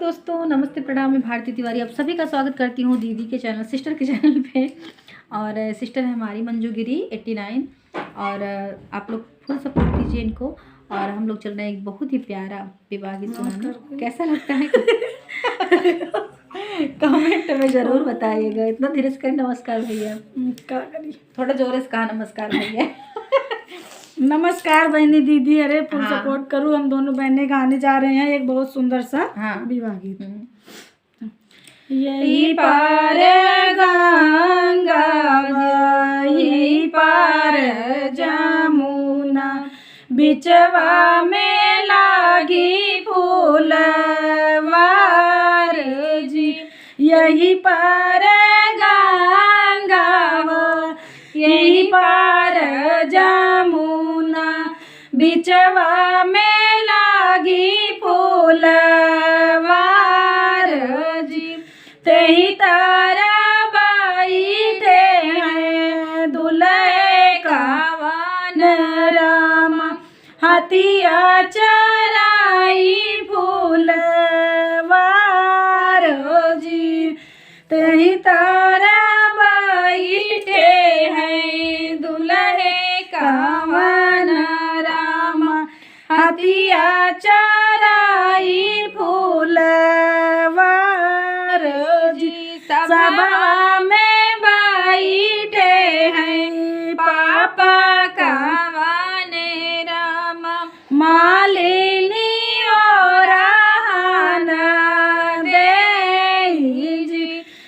दोस्तों, नमस्ते, प्रणाम। मैं भारती तिवारी आप सभी का स्वागत करती हूँ दीदी के चैनल, सिस्टर के चैनल पे। और सिस्टर है हमारी मंजू गिरी 89। और आप लोग फुल सपोर्ट कीजिए इनको। और हम लोग चल रहे हैं एक बहुत ही प्यारा विवाह गीत सुनाने। कैसा लगता है कमेंट में ज़रूर बताइएगा। इतना धीरे से करें। नमस्कार भैया, थोड़ा जोर से कहा नमस्कार भैया। नमस्कार बहनी दीदी। अरे फुल सपोर्ट करूँ। हम दोनों बहनें गाने जा रहे हैं एक बहुत सुंदर सा विवाह गीत। यही पार गंगा यही पार जमुना, बिचवा में लागी फूलवार जी। यही पार गंगा यही पार जमुना, बिचवा में लागी फूलवार जी। तेही तारा बैठे हैं दुल्हे कावन राम, हथिया चराई फूलवार जी। तेही तारा बैठे हैं दुल्हे कावन राम, हथिया चराई फूलवार जी। सभा में बैठे हैं पापा कावन राम, मालिनी और जी।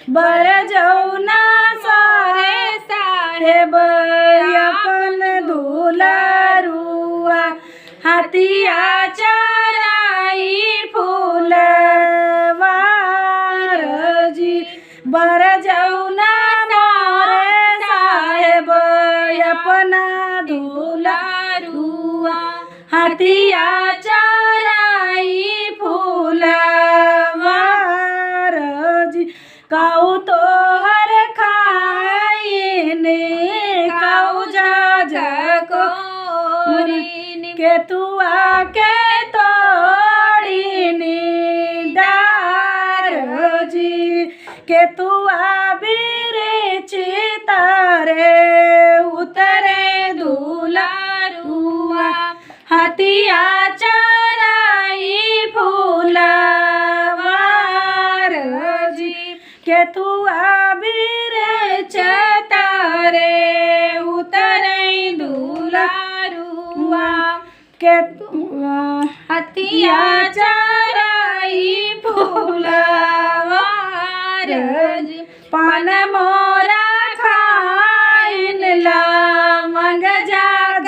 बर जौना सारे साहेब अपन दुलारुआ, हथिया चराई फूलवार जी। बर जौना सारे साहेब अपना दुलारुआ, हथिया चराई फूलवार जी। काऊ तो हर खाइने काऊ को के तू आके तोड़ीनी डार जी। के तू आबिरे चितारे उतरे दुलारुआ, हथिया चराई फूलवार जी। के तू आबिरे चितारे उतरे दुलारुआ, के तू हथिया चराई फूलवार जी। पान मोरा खाइन ला मंग जाग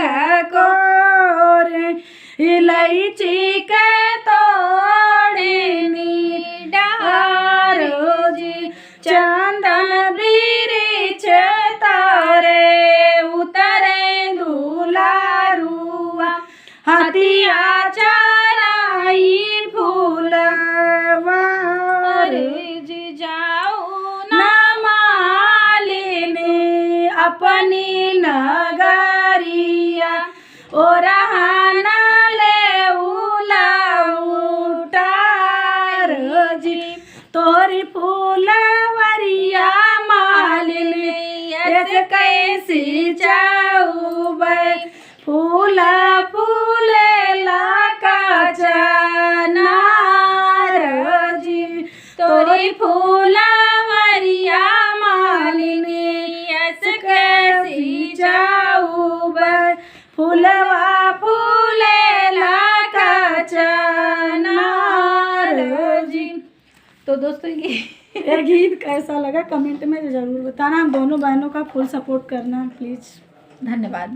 कोर, इलायची के तोड़नी डार जी। चंदन बिरिछ तारे उतरे दुलारुआ, हथिया चराई फूलवार जी। जाओ ना मालिनी अपनी नगरिया, और रहना ले उलाउटार जी। तोरी फूलवरिया मालिनी ऐसे कैसी जाऊ बे, फूला फूले लाका चनार जी। तोरी फूलवरिया मालिनी ऐसे कैसी जाऊ बे, फूलवा फूले लाका चनार जी। तो दोस्तों ये गीत कैसा लगा कमेंट में ज़रूर बताना। हम दोनों बहनों का फुल सपोर्ट करना प्लीज़। धन्यवाद।